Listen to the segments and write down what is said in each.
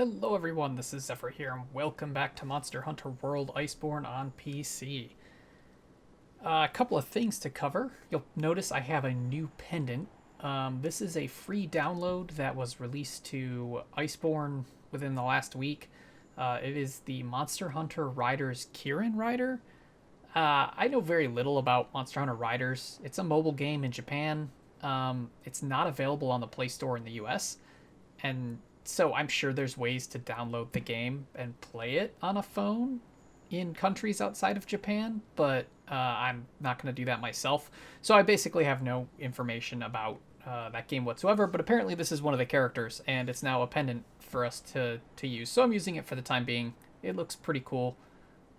Hello everyone, this is Zephyr here, and welcome back to Monster Hunter World Iceborne on PC. A couple of things to cover. You'll notice I have a new pendant. This is a free download that was released to Iceborne within the last week. It is the Monster Hunter Riders Kirin Rider. I know very little about Monster Hunter Riders. It's a mobile game in Japan. It's not available on the Play Store in the US, and so I'm sure there's ways to download the game and play it on a phone in countries outside of Japan, but I'm not going to do that myself. So I basically have no information about that game whatsoever, but apparently this is one of the characters, and it's now a pendant for us to use. So I'm using it for the time being. It looks pretty cool.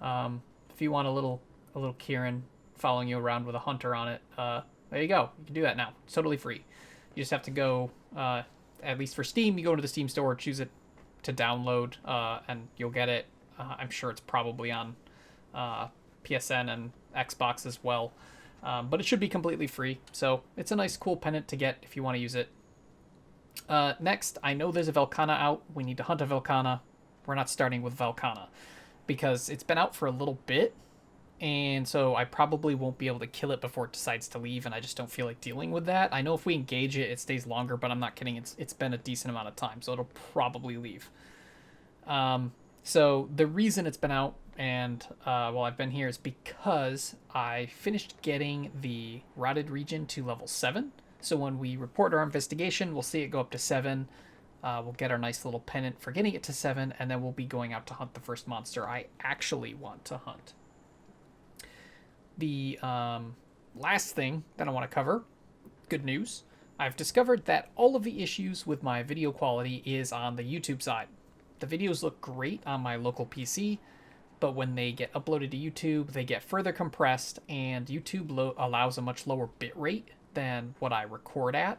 If you want a little Kirin following you around with a hunter on it, there you go. You can do that now. It's totally free. You just have to go... at least for Steam, you go into the Steam store, choose it to download, and you'll get it. I'm sure it's probably on PSN and Xbox as well, but it should be completely free. So it's a nice, cool pendant to get if you want to use it. Next, I know there's a Velkhana out. We need to hunt a Velkhana. We're not starting with Velkhana because it's been out for a little bit, and so I probably won't be able to kill it before it decides to leave, and I just don't feel like dealing with that. I know if we engage it, it stays longer, but I'm not kidding. It's been a decent amount of time, so it'll probably leave. So the reason it's been out and while I've been here is because I finished getting the Rotted Region to level 7. So when we report our investigation, we'll see it go up to 7. We'll get our nice little pennant for getting it to 7, and then we'll be going out to hunt the first monster I actually want to hunt. The last thing that I want to cover, good news, I've discovered that all of the issues with my video quality is on the YouTube side. The videos look great on my local PC, but when they get uploaded to YouTube, they get further compressed, and YouTube allows a much lower bitrate than what I record at.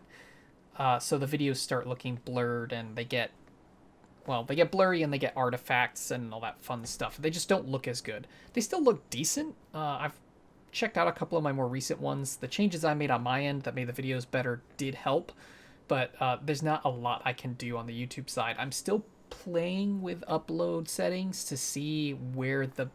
So the videos start looking blurred, and they get blurry, and they get artifacts and all that fun stuff. They just don't look as good. They still look decent. I've checked out a couple of my more recent ones. The changes I made on my end that made the videos better did help, but there's not a lot I can do on the YouTube side. I'm still playing with upload settings to see where the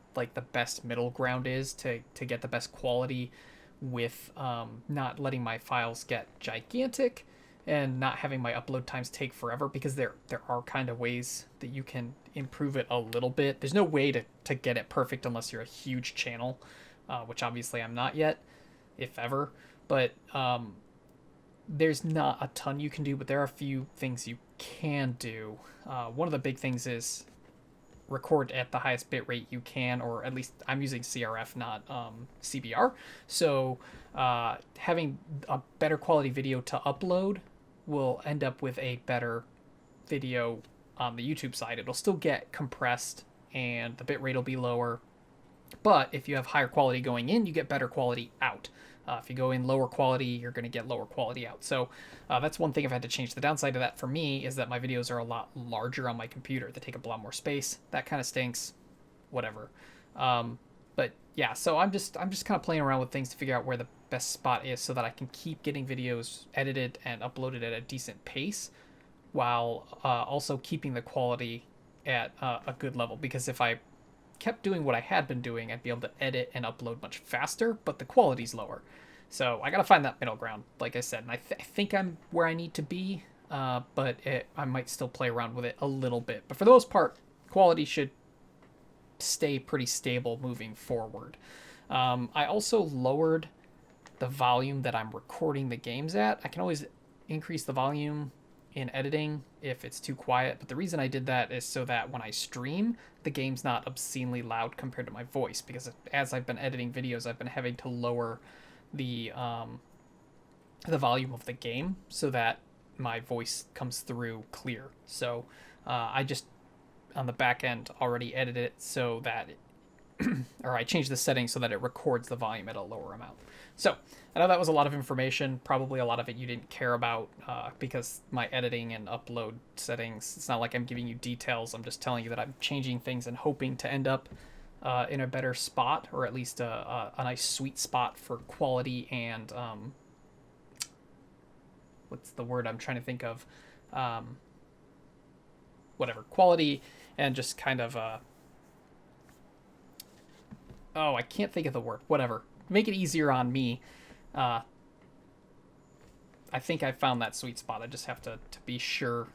best middle ground is to get the best quality with not letting my files get gigantic and not having my upload times take forever, because there are kind of ways that you can improve it a little bit. There's no way to get it perfect unless you're a huge channel, which obviously I'm not yet, if ever. But there's not a ton you can do, but there are a few things you can do. One of the big things is record at the highest bitrate you can, or at least I'm using CRF, not CBR. So having a better quality video to upload will end up with a better video on the YouTube side. It'll still get compressed and the bitrate will be lower, but if you have higher quality going in, you get better quality out. If you go in lower quality, you're going to get lower quality out. So that's one thing I've had to change. The downside of that for me is that my videos are a lot larger on my computer. They take up a lot more space. That kind of stinks. Whatever. But yeah, so I'm just kind of playing around with things to figure out where the best spot is so that I can keep getting videos edited and uploaded at a decent pace while also keeping the quality at a good level. Because if I kept doing what I had been doing, I'd be able to edit and upload much faster, but the quality's lower. So I gotta find that middle ground, like I said, and I think I'm where I need to be, but I might still play around with it a little bit. But for the most part, quality should stay pretty stable moving forward. I also lowered the volume that I'm recording the games at. I can always increase the volume in editing if it's too quiet, but the reason I did that is so that when I stream, the game's not obscenely loud compared to my voice, because as I've been editing videos, I've been having to lower the volume of the game so that my voice comes through clear. So I just on the back end already edited it so that or I changed the settings so that it records the volume at a lower amount. So I know that was a lot of information. Probably a lot of it you didn't care about because my editing and upload settings, it's not like I'm giving you details. I'm just telling you that I'm changing things and hoping to end up in a better spot, or at least a nice sweet spot for quality and what's the word I'm trying to think of? whatever, quality and just kind of, oh, I can't think of the word, whatever. Make it easier on me. I think I found that sweet spot. I just have to be sure.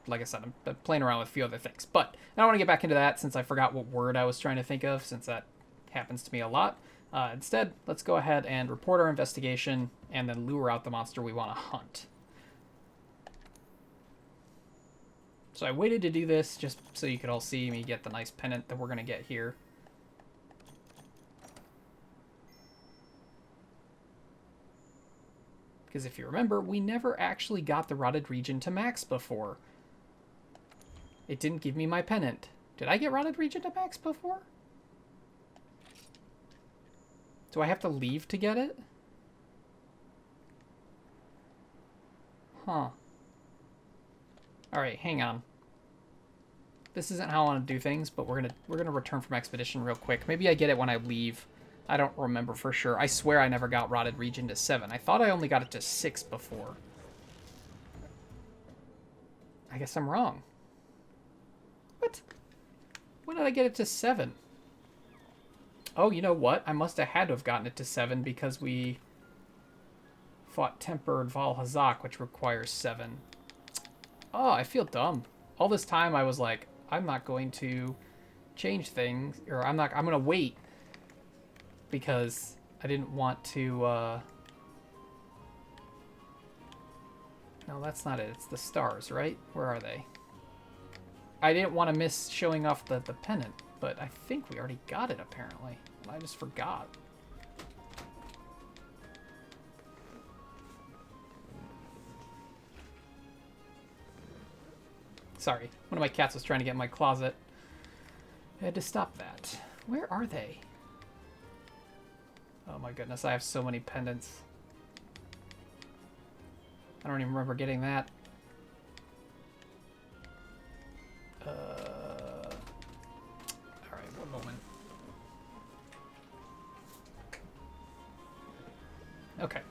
Like I said, I'm playing around with a few other things. But I don't want to get back into that since I forgot what word I was trying to think of, since that happens to me a lot. Instead, let's go ahead and report our investigation and then lure out the monster we want to hunt. So I waited to do this just so you could all see me get the nice pennant that we're going to get here. Because if you remember, we never actually got the Rotted Region to max before. It didn't give me my pennant. Did I get Rotted Region to max before? Do I have to leave to get it? Huh. Alright, hang on. This isn't how I want to do things, but we're gonna return from expedition real quick. Maybe I get it when I leave. I don't remember for sure. I swear I never got Rotted Region to 7. I thought I only got it to 6 before. I guess I'm wrong. What? When did I get it to 7? Oh, you know what? I must have had to have gotten it to 7 because we fought Tempered Valhazak, which requires 7. Oh, I feel dumb. All this time I was like, I'm not going to change things, or I'm going to wait because I didn't want to, no, that's not it. It's the stars, right? Where are they? I didn't want to miss showing off the pennant, but I think we already got it, apparently. I just forgot. Sorry, one of my cats was trying to get in my closet. I had to stop that. Where are they? Oh my goodness, I have so many pendants. I don't even remember getting that. Alright, one moment. Okay.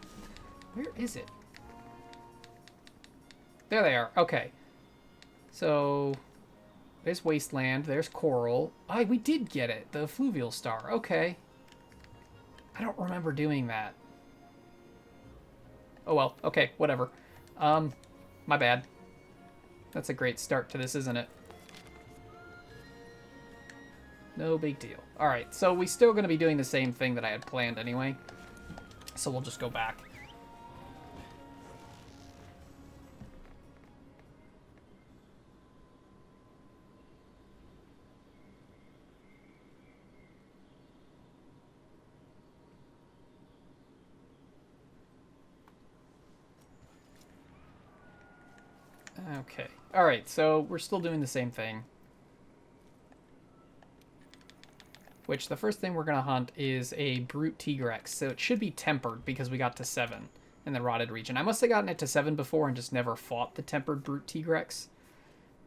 Where is it? There they are. Okay. So, there's Wasteland, there's Coral. Oh, we did get it, the Fluvial Star. Okay. I don't remember doing that. Oh well, okay, whatever. My bad. That's a great start to this, isn't it? No big deal. Alright, so we're still going to be doing the same thing that I had planned anyway. So we'll just go back. Okay. Alright, so we're still doing the same thing. Which, the first thing we're going to hunt is a Brute Tigrex. So it should be tempered because we got to 7 in the Rotted Region. I must have gotten it to 7 before and just never fought the tempered Brute Tigrex.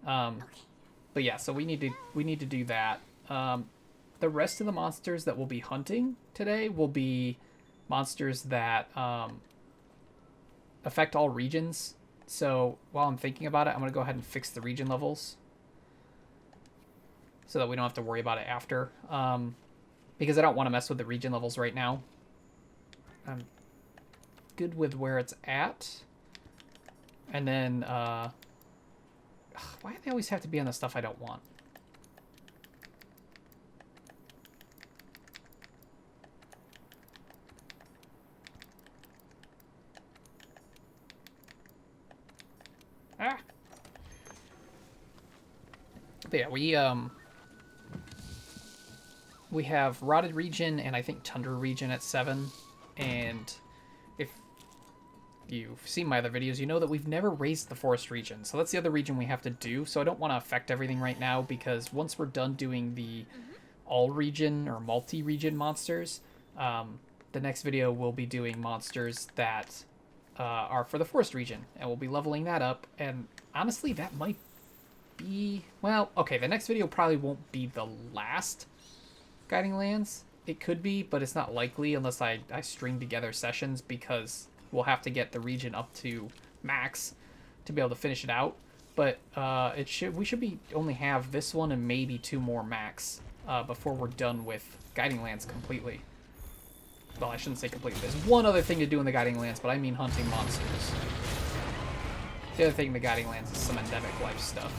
But yeah, so we need to do that. The rest of the monsters that we'll be hunting today will be monsters that affect all regions. So while I'm thinking about it, I'm going to go ahead and fix the region levels so that we don't have to worry about it after. Because I don't want to mess with the region levels right now. I'm good with where it's at. And then, why do they always have to be on the stuff I don't want? Ah! But yeah, we have Rotted Region and I think Tundra Region at 7. And if you've seen my other videos, you know that we've never raised the Forest Region. So that's the other region we have to do. So I don't want to affect everything right now because once we're done doing the all-region or multi-region monsters, the next video will be doing monsters that are for the Forest Region. And we'll be leveling that up. And honestly, that might be... Well, okay, the next video probably won't be the last Guiding Lands. It could be, but it's not likely unless I string together sessions because we'll have to get the region up to max to be able to finish it out. but we should be only have this one and maybe 2 more max before we're done with Guiding Lands completely. Well, I shouldn't say completely. There's one other thing to do in the Guiding Lands, but I mean hunting monsters. The other thing in the Guiding Lands is some endemic life stuff.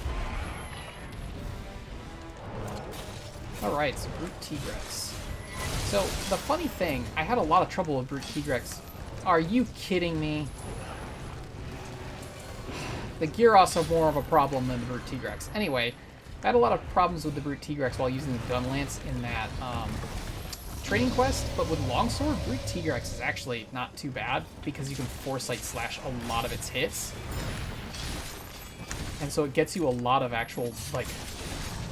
Alright, so Brute Tigrex. So, the funny thing, I had a lot of trouble with Brute Tigrex. Are you kidding me? The Gyros are more of a problem than the Brute Tigrex. Anyway, I had a lot of problems with the Brute Tigrex while using the Gun Lance in that training quest, but with Longsword, Brute Tigrex is actually not too bad because you can Foresight Slash a lot of its hits. And so it gets you a lot of actual, like,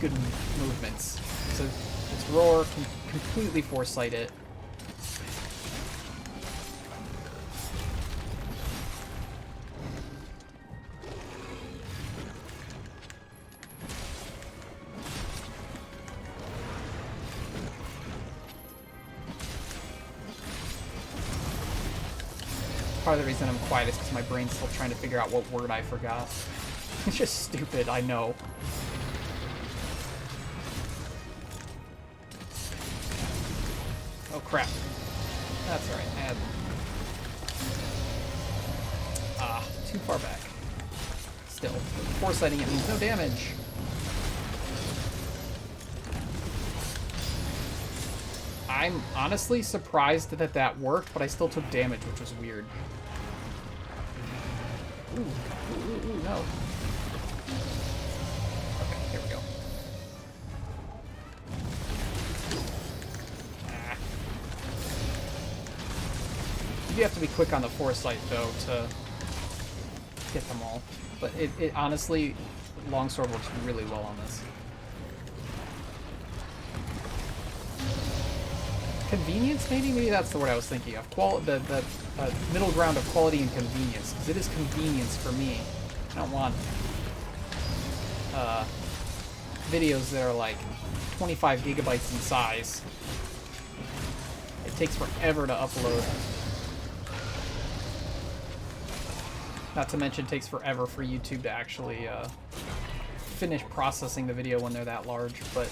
good movements. So its Roar can completely Foresight it. Part of the reason I'm quiet is because my brain's still trying to figure out what word I forgot. It's just stupid, I know. Oh crap. That's alright. Too far back. Still, foresighting it means no damage. I'm honestly surprised that that worked, but I still took damage, which was weird. Ooh, no. Okay, here we go. You do have to be quick on the foresight, though, to get them all. But it honestly, Longsword works really well on this. Convenience, maybe? Maybe that's the word I was thinking of. The middle ground of quality and convenience. Because it is convenience for me. I don't want videos that are like 25 gigabytes in size. It takes forever to upload. Not to mention, it takes forever for YouTube to actually finish processing the video when they're that large. But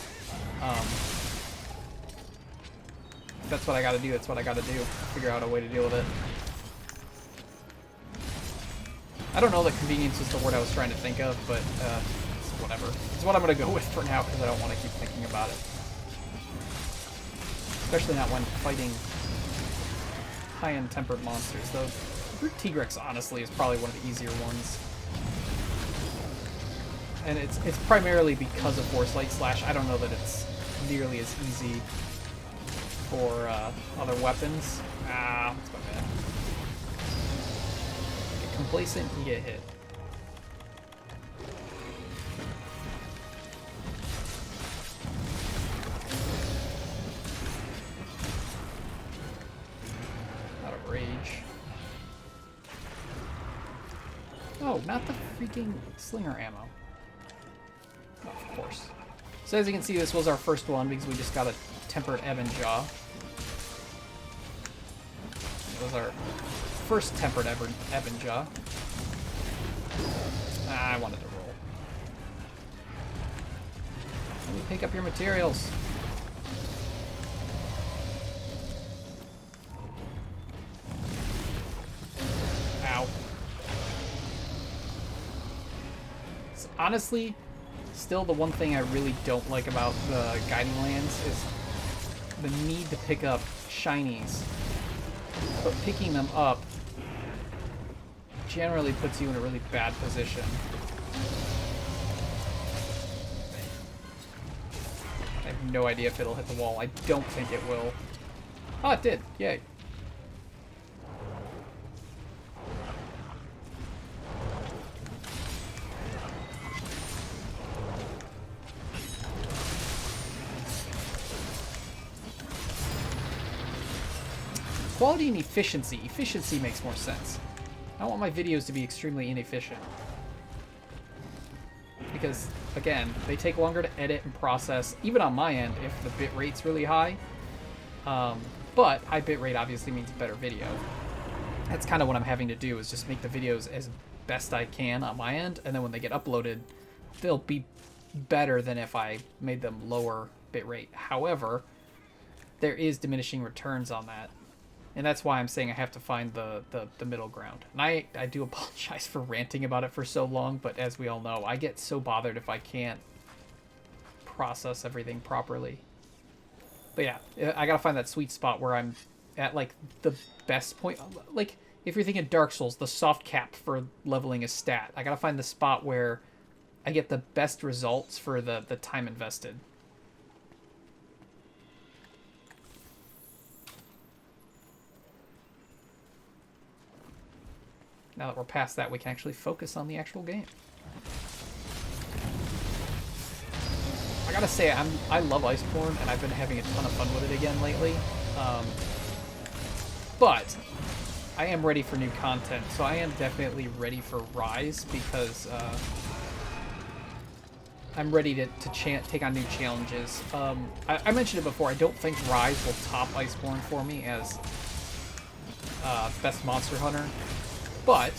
if that's what I gotta do, that's what I gotta do. Figure out a way to deal with it. I don't know that convenience is the word I was trying to think of, but it's whatever. It's what I'm gonna go with for now, because I don't want to keep thinking about it. Especially not when fighting high-end tempered monsters, though. Brute Tigrex, honestly, is probably one of the easier ones. And it's primarily because of Foresight Slash. I don't know that it's nearly as easy for other weapons. That's my bad. Get complacent, you get hit. Out of rage. Oh, not the freaking slinger ammo. Oh, of course. So as you can see, this was our first one because we just got a tempered Ebon Jaw. It was our first tempered Ebon Jaw. I wanted to roll. Let me pick up your materials. Ow. So honestly, still the one thing I really don't like about the Guiding Lands is the need to pick up shinies. But picking them up generally puts you in a really bad position. I have no idea if it'll hit the wall. I don't think it will. Oh, it did. Yay. Quality and efficiency. Efficiency makes more sense. I don't want my videos to be extremely inefficient. Because, again, they take longer to edit and process, even on my end, if the bitrate's really high. But high bitrate obviously means better video. That's kind of what I'm having to do, is just make the videos as best I can on my end, and then when they get uploaded, they'll be better than if I made them lower bitrate. However, there is diminishing returns on that, and that's why I'm saying I have to find the middle ground. And I do apologize for ranting about it for so long, but as we all know, I get so bothered if I can't process everything properly. But yeah, I gotta find that sweet spot where I'm at, like, the best point. Like, if you're thinking Dark Souls, the soft cap for leveling a stat, I gotta find the spot where I get the best results for the time invested. Now that we're past that, we can actually focus on the actual game. I gotta say, I love Iceborne, and I've been having a ton of fun with it again lately. But I am ready for new content, so I am definitely ready for Rise, because I'm ready to take on new challenges. I mentioned it before, I don't think Rise will top Iceborne for me as best Monster Hunter, but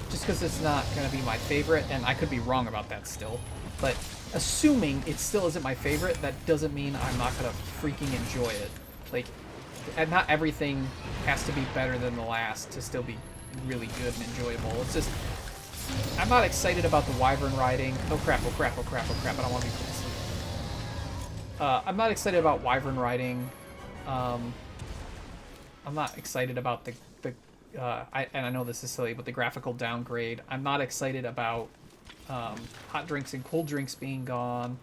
just because it's not going to be my favorite, and I could be wrong about that still, but assuming it still isn't my favorite, that doesn't mean I'm not going to freaking enjoy it. Like, and not everything has to be better than the last to still be really good and enjoyable. It's just, I'm not excited about the wyvern riding. Oh crap, oh crap, oh crap, oh crap, I don't want to be close. I'm not excited about wyvern riding. I'm not excited about and I know this is silly, but the graphical downgrade. I'm not excited about hot drinks and cold drinks being gone.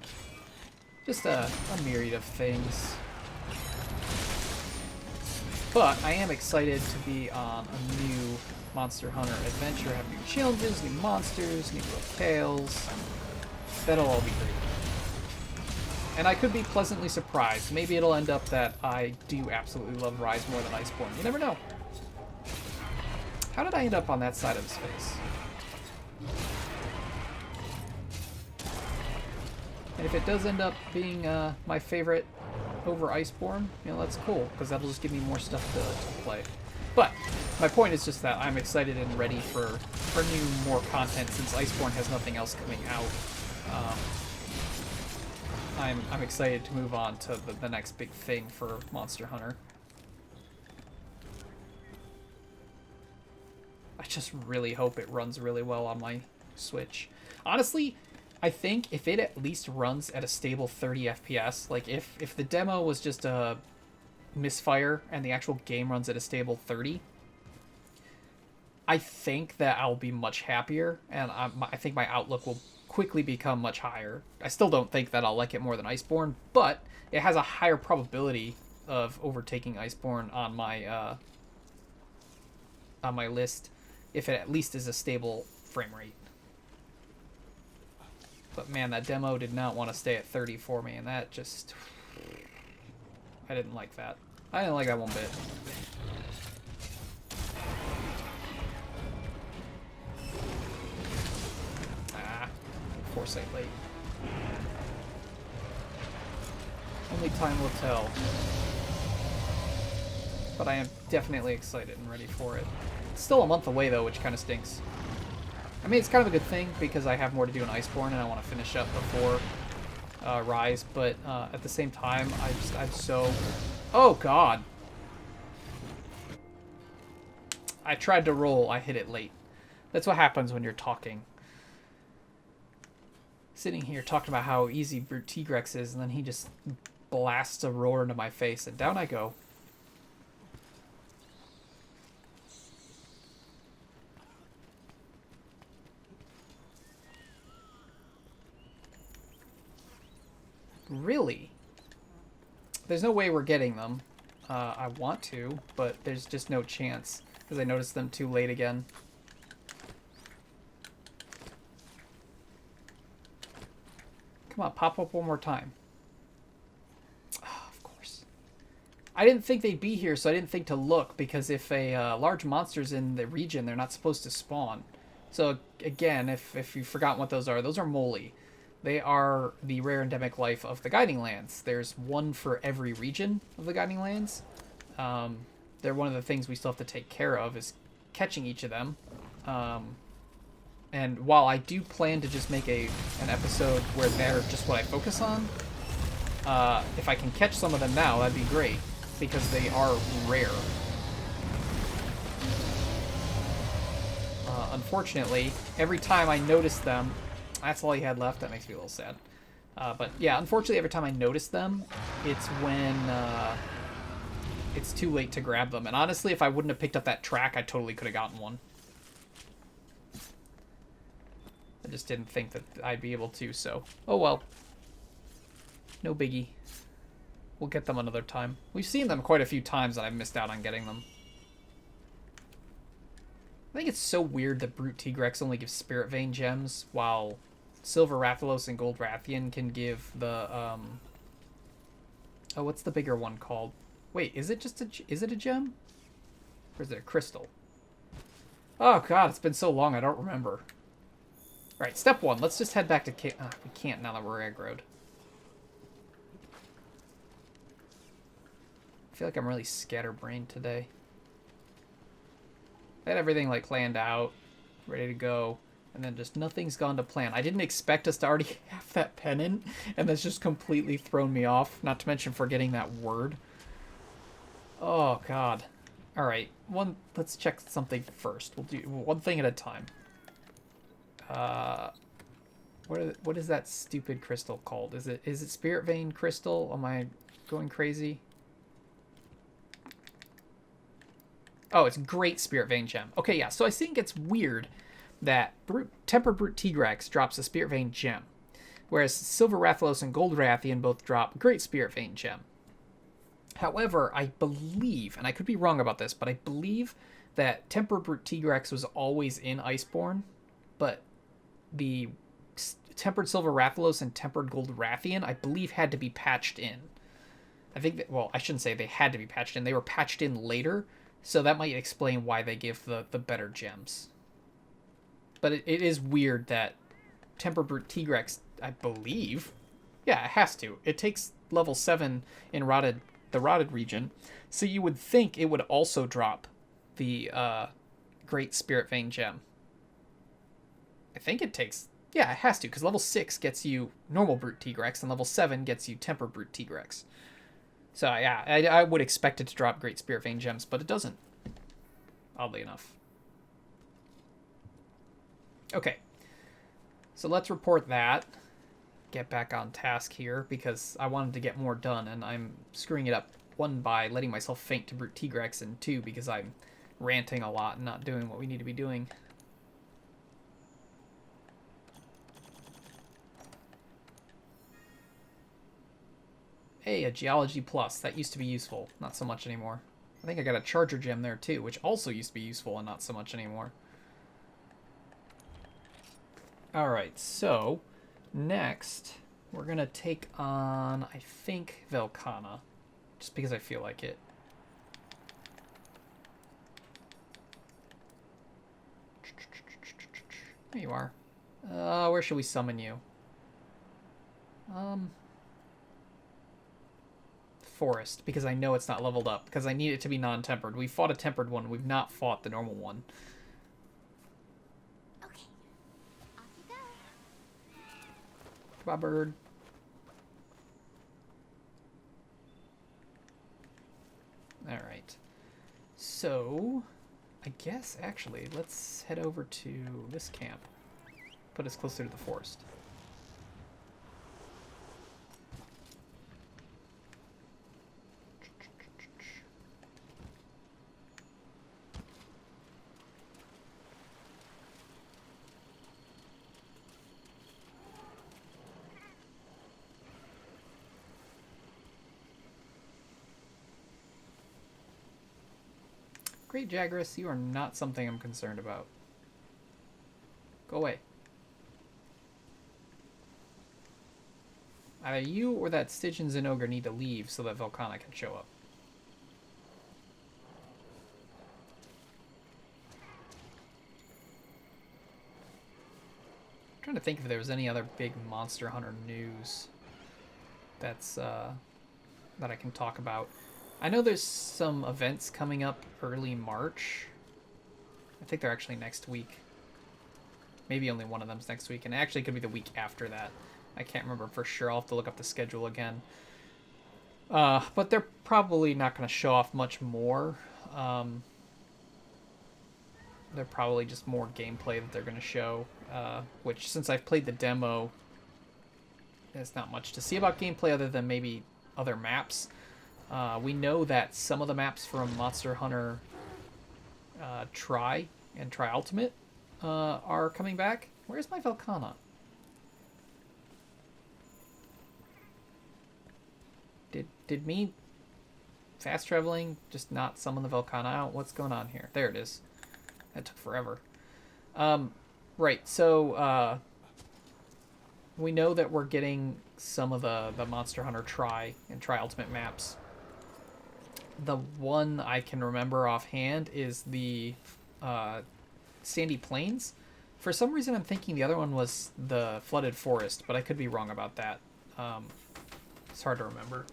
Just a myriad of things. But I am excited to be on a new Monster Hunter adventure, have new challenges, new monsters, new locales. That'll all be great. And I could be pleasantly surprised. Maybe it'll end up that I do absolutely love Rise more than Iceborne. You never know. How did I end up on that side of his face? And if it does end up being my favorite over Iceborne, you know, that's cool, because that'll just give me more stuff to play. But my point is just that I'm excited and ready for new, more content, since Iceborne has nothing else coming out. I'm excited to move on to the next big thing for Monster Hunter. I just really hope it runs really well on my Switch. Honestly, I think if it at least runs at a stable 30 FPS, like if the demo was just a misfire and the actual game runs at a stable 30, I think that I'll be much happier, and I think my outlook will quickly become much higher. I still don't think that I'll like it more than Iceborne, but it has a higher probability of overtaking Iceborne on my list if it at least is a stable frame rate. But man, that demo did not want to stay at 30 for me, and that just... I didn't like that. I didn't like that one bit. Foresight late. Only time will tell. But I am definitely excited and ready for it. It's still a month away though, which kind of stinks. I mean, it's kind of a good thing because I have more to do in Iceborne and I want to finish up before Rise, but at the same time, I'm so... Oh god! I tried to roll, I hit it late. That's what happens when you're talking. Sitting here talking about how easy Tigrex is, and then he just blasts a roar into my face, and down I go. Really? There's no way we're getting them. I want to, but there's just no chance, because I noticed them too late again. Come on, pop up one more time. Oh, of course. I didn't think they'd be here, so I didn't think to look, because if a large monster's in the region, they're not supposed to spawn. So, again, if you've forgotten what those are Moli. They are the rare endemic life of the Guiding Lands. There's one for every region of the Guiding Lands. They're one of the things we still have to take care of, is catching each of them. And while I do plan to just make an episode where they're just what I focus on, if I can catch some of them now, that'd be great, because they are rare. Unfortunately, every time I notice them, that's all he had left. That makes me a little sad. But yeah, unfortunately, every time I notice them, it's when it's too late to grab them. And honestly, if I wouldn't have picked up that track, I totally could have gotten one. I just didn't think that I'd be able to, so... Oh well. No biggie. We'll get them another time. We've seen them quite a few times, and I've missed out on getting them. I think it's so weird that Brute Tigrex only gives Spirit Vein gems, while Silver Rathalos and Gold Rathian can give the, Oh, what's the bigger one called? Wait, is it just is it a gem? Or is it a crystal? Oh god, it's been so long, I don't remember. Alright, step one. Let's just head back to we can't now that we're aggroed. I feel like I'm really scatterbrained today. I had everything like planned out, ready to go, and then just nothing's gone to plan. I didn't expect us to already have that pennant, and that's just completely thrown me off, not to mention forgetting that word. Oh god. Alright, let's check something first. We'll do one thing at a time. What is that stupid crystal called? Is it Spirit Vein Crystal? Am I going crazy? Oh, it's Great Spirit Vein Gem. Okay, yeah, so I think it's weird that Tempered Brute Tigrex drops a Spirit Vein Gem, whereas Silver Rathalos and Gold Rathian both drop Great Spirit Vein Gem. However, I believe, and I could be wrong about this, but I believe that Tempered Brute Tigrex was always in Iceborne, but the Tempered Silver Rathalos and Tempered Gold Rathian, I believe, had to be patched in. I think that, well, I shouldn't say they had to be patched in. They were patched in later, so that might explain why they give the better gems. But it is weird that Tempered Brute Tigrex, I believe, yeah, it has to. It takes level 7 in the Rotted region, so you would think it would also drop the Great Spirit Vein Gem. I think it takes... Yeah, it has to, because level 6 gets you normal Brute Tigrex, and level 7 gets you Tempered Brute Tigrex. So, yeah, I would expect it to drop Great Spirit Vein Gems, but it doesn't. Oddly enough. Okay. So let's report that. Get back on task here, because I wanted to get more done, and I'm screwing it up. 1, by letting myself faint to Brute Tigrex, and 2, because I'm ranting a lot and not doing what we need to be doing. Hey, a Geology Plus. That used to be useful. Not so much anymore. I think I got a Charger Gem there too, which also used to be useful and not so much anymore. Alright, so next we're going to take on, I think, Velkhana. Just because I feel like it. There you are. Where should we summon you? Forest, because I know it's not leveled up, because I need it to be non-tempered. We fought a tempered one, we've not fought the normal one. Okay, off you go. Come on, bird. Alright. So, I guess, actually, let's head over to this camp. Put us closer to the forest. Great Jagras, you are not something I'm concerned about. Go away. Either you or that Stygian Zinogre need to leave so that Velkhana can show up. I'm trying to think if there was any other big Monster Hunter news that's that I can talk about. I know there's some events coming up early March. I think they're actually next week. Maybe only one of them's next week, and it actually could be the week after that. I can't remember for sure. I'll have to look up the schedule again. But they're probably not going to show off much more. They're probably just more gameplay that they're going to show, which, since I've played the demo, there's not much to see about gameplay other than maybe other maps. We know that some of the maps from Monster Hunter Tri and Tri Ultimate are coming back. Where's my Velkhana? Did me fast traveling just not summon the Velkhana out? What's going on here? There it is. That took forever. Right, so we know that we're getting some of the Monster Hunter Tri and Tri Ultimate maps. The one I can remember offhand is the Sandy Plains. For some reason, I'm thinking the other one was the Flooded Forest, but I could be wrong about that. It's hard to remember.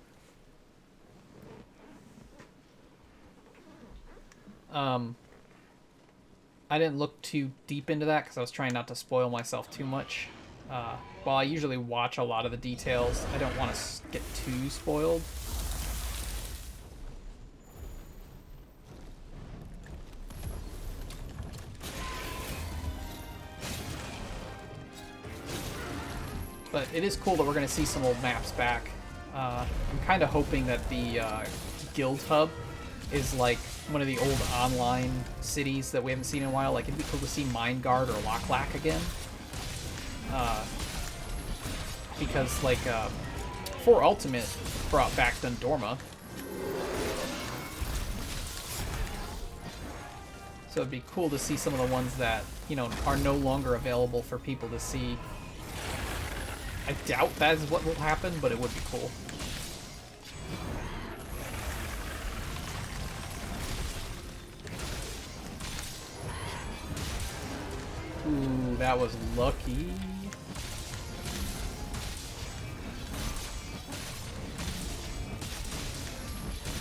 I didn't look too deep into that because I was trying not to spoil myself too much. While I usually watch a lot of the details, I don't want to get too spoiled. But it is cool that we're going to see some old maps back. I'm kind of hoping that the Guild Hub is like one of the old online cities that we haven't seen in a while. Like, it'd be cool to see Mindguard or Locklack again. Because, like, 4 Ultimate brought back Dundorma. So it'd be cool to see some of the ones that, you know, are no longer available for people to see. I doubt that is what will happen, but it would be cool. Ooh, that was lucky.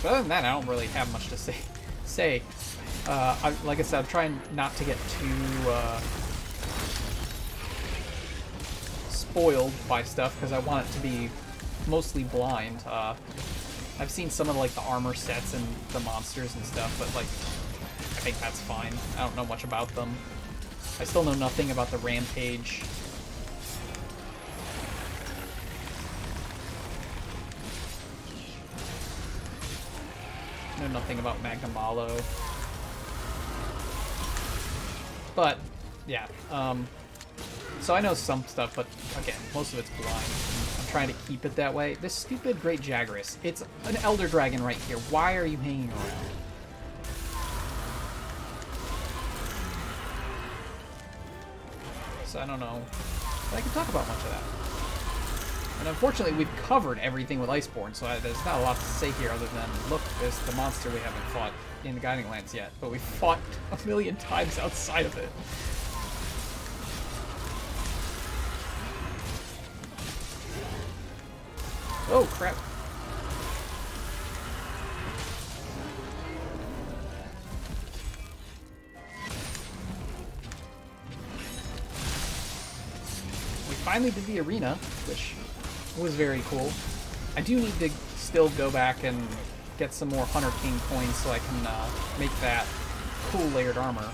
But other than that, I don't really have much to say. Like I said, I'm trying not to get too spoiled by stuff because I want it to be mostly blind. I've seen some of like the armor sets and the monsters and stuff, but like I think that's fine. I don't know much about them. I still know nothing about the Rampage. Know nothing about Magnamalo. But yeah, so I know some stuff, but again, most of it's blind. I'm trying to keep it that way. This stupid Great Jagras. It's an Elder Dragon right here. Why are you hanging around? So I don't know if I can talk about much of that. And unfortunately, we've covered everything with Iceborne, so there's not a lot to say here other than, look, there's the monster we haven't fought in the Guiding Lands yet, but we've fought a million times outside of it. Oh, crap. We finally did the arena, which was very cool. I do need to still go back and get some more Hunter King coins so I can make that cool layered armor.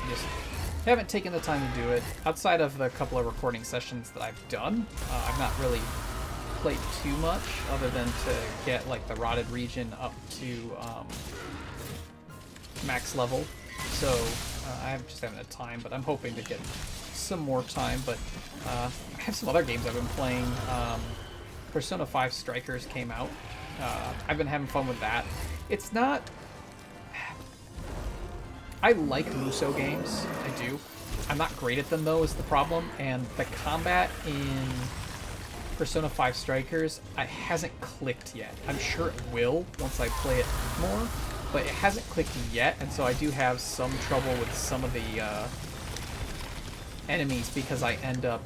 Just haven't taken the time to do it. Outside of the couple of recording sessions that I've done, I've not really played too much other than to get like the Rotted region up to max level. So I just haven't had time, but I'm hoping to get some more time. But I have some other games I've been playing. Persona 5 Strikers came out. I've been having fun with that. It's not... I like Musou games. I do. I'm not great at them, though, is the problem. And the combat in Persona 5 Strikers hasn't clicked yet. I'm sure it will once I play it more, but it hasn't clicked yet, and so I do have some trouble with some of the enemies because I end up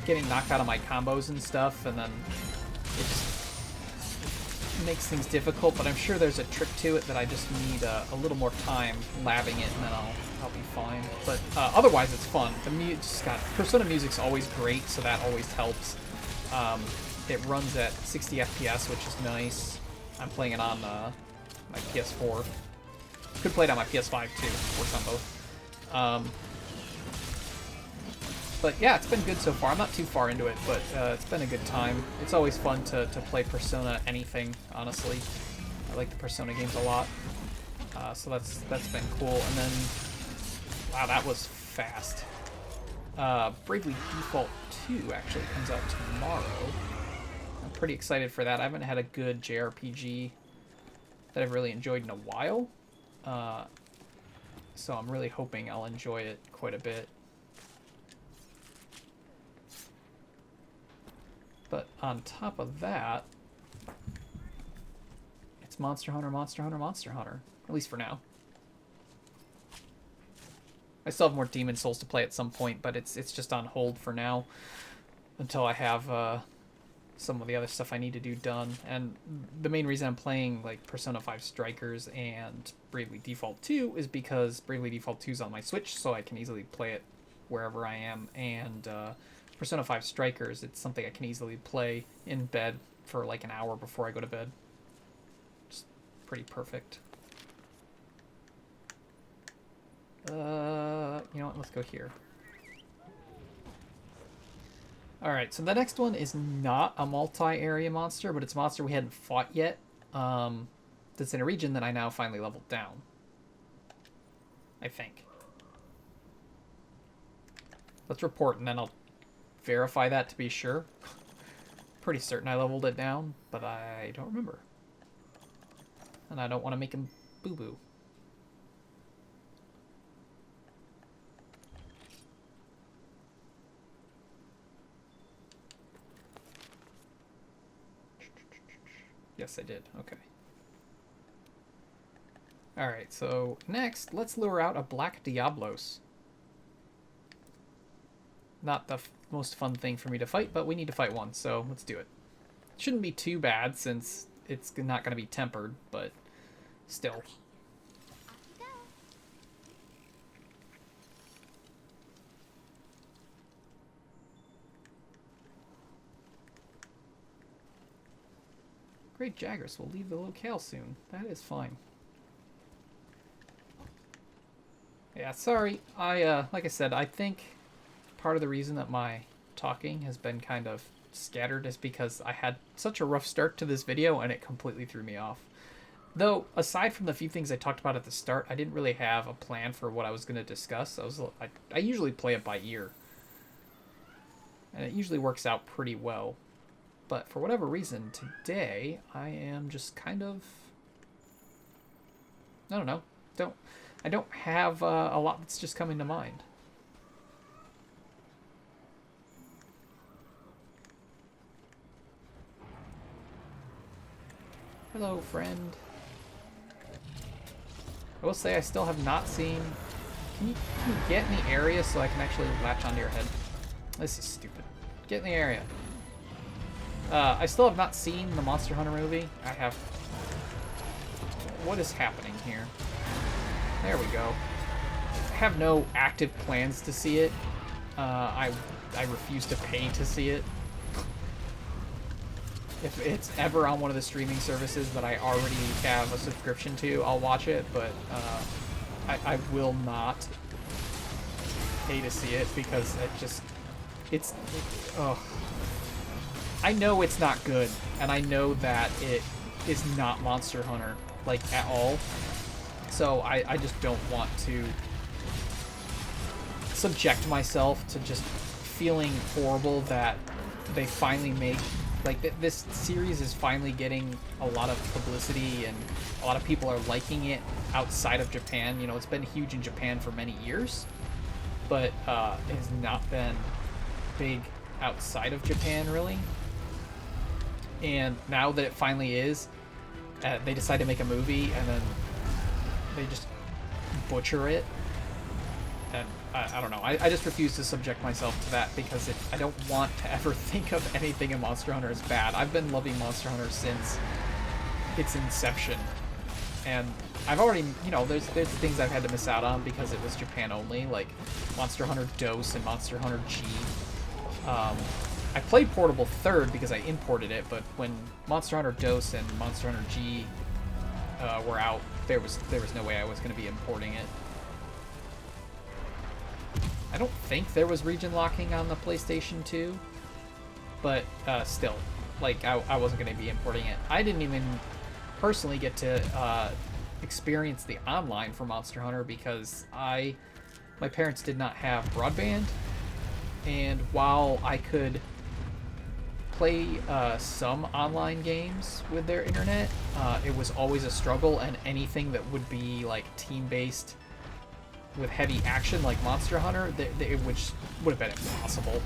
getting knocked out of my combos and stuff, and then it just makes things difficult, but I'm sure there's a trick to it that I just need a little more time labbing it, and then I'll be fine. But otherwise, it's fun. Persona music's always great, so that always helps. It runs at 60 FPS, which is nice. I'm playing it on my PS4. Could play it on my PS5 too. Works on both. But yeah, it's been good so far. I'm not too far into it, but it's been a good time. It's always fun to play Persona anything, honestly. I like the Persona games a lot. So that's been cool. And then, wow, that was fast. Bravely Default 2 actually comes out tomorrow. I'm pretty excited for that. I haven't had a good JRPG that I've really enjoyed in a while. So I'm really hoping I'll enjoy it quite a bit. But on top of that, it's Monster Hunter, Monster Hunter, Monster Hunter. At least for now. I still have more Demon Souls to play at some point, but it's just on hold for now until I have some of the other stuff I need to do done. And the main reason I'm playing like Persona 5 Strikers and Bravely Default 2 is because Bravely Default 2 is on my Switch, so I can easily play it wherever I am. And Persona 5 Strikers, it's something I can easily play in bed for like an hour before I go to bed. Just pretty perfect. You know what? Let's go here. Alright, so the next one is not a multi-area monster, but it's a monster we hadn't fought yet. That's in a region that I now finally leveled down. I think. Let's report, and then I'll verify that to be sure. Pretty certain I leveled it down, but I don't remember. And I don't want to make him boo-boo. Yes, I did. Okay. Alright, so next, let's lure out a Black Diablos. Not the most fun thing for me to fight, but we need to fight one, so let's do it. Shouldn't be too bad since it's not going to be tempered, but still. Great Jagras will leave the locale soon. That is fine. Yeah, sorry. Like I said, I think part of the reason that my talking has been kind of scattered is because I had such a rough start to this video and it completely threw me off. Though, aside from the few things I talked about at the start, I didn't really have a plan for what I was going to discuss. I usually play it by ear. And it usually works out pretty well. But for whatever reason, today, I am just kind of... I don't know. I don't have a lot that's just coming to mind. Hello, friend. I will say I still have not seen... Can you get in the area so I can actually latch onto your head? This is stupid. Get in the area. I still have not seen the Monster Hunter movie. I have... What is happening here? There we go. I have no active plans to see it. I refuse to pay to see it. If it's ever on one of the streaming services that I already have a subscription to, I'll watch it, but I will not pay to see it because I know it's not good, and I know that it is not Monster Hunter, like, at all. So I just don't want to subject myself to just feeling horrible that they finally make... Like, this series is finally getting a lot of publicity, and a lot of people are liking it outside of Japan. You know, it's been huge in Japan for many years, but it has not been big outside of Japan, really. And now that it finally is, they decide to make a movie, and then they just butcher it. And I don't know. I just refuse to subject myself to that because I don't want to ever think of anything in Monster Hunter as bad. I've been loving Monster Hunter since its inception. And I've already, you know, there's things I've had to miss out on because it was Japan only, like Monster Hunter DOS and Monster Hunter G. I played Portable 3rd because I imported it, but when Monster Hunter DOS and Monster Hunter G were out, there was no way I was going to be importing it. I don't think there was region locking on the PlayStation 2, but still, like, I wasn't going to be importing it. I didn't even personally get to experience the online for Monster Hunter because my parents did not have broadband, and while I could play some online games with their internet, it was always a struggle, and anything that would be like team-based with heavy action like Monster Hunter, which would have been impossible.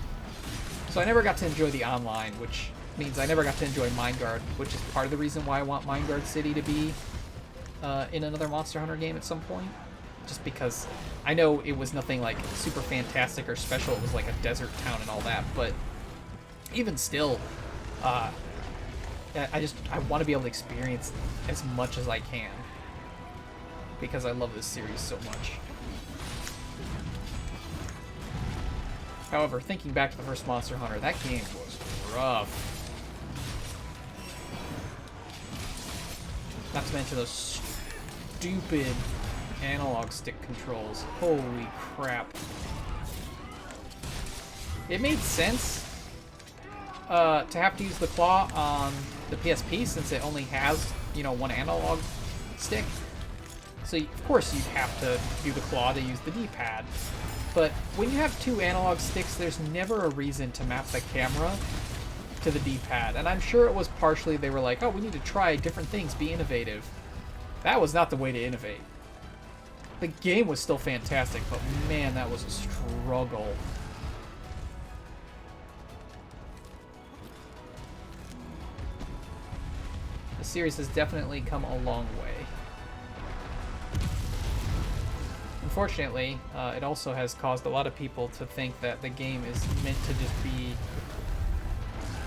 So I never got to enjoy the online, which means I never got to enjoy Mindguard, which is part of the reason why I want Mindguard City to be in another Monster Hunter game at some point. Just because I know it was nothing like super fantastic or special, it was like a desert town and all that, but even still, I want to be able to experience as much as I can because I love this series so much. However, thinking back to the first Monster Hunter, that game was rough. Not to mention those stupid analog stick controls. Holy crap. It made sense to have to use the claw on the PSP since it only has, you know, one analog stick. So, of course, you'd have to do the claw to use the D-pad. But when you have two analog sticks, there's never a reason to map the camera to the D-pad. And I'm sure it was partially they were like, oh, we need to try different things, be innovative. That was not the way to innovate. The game was still fantastic, but man, that was a struggle. The series has definitely come a long way. Unfortunately, it also has caused a lot of people to think that the game is meant to just be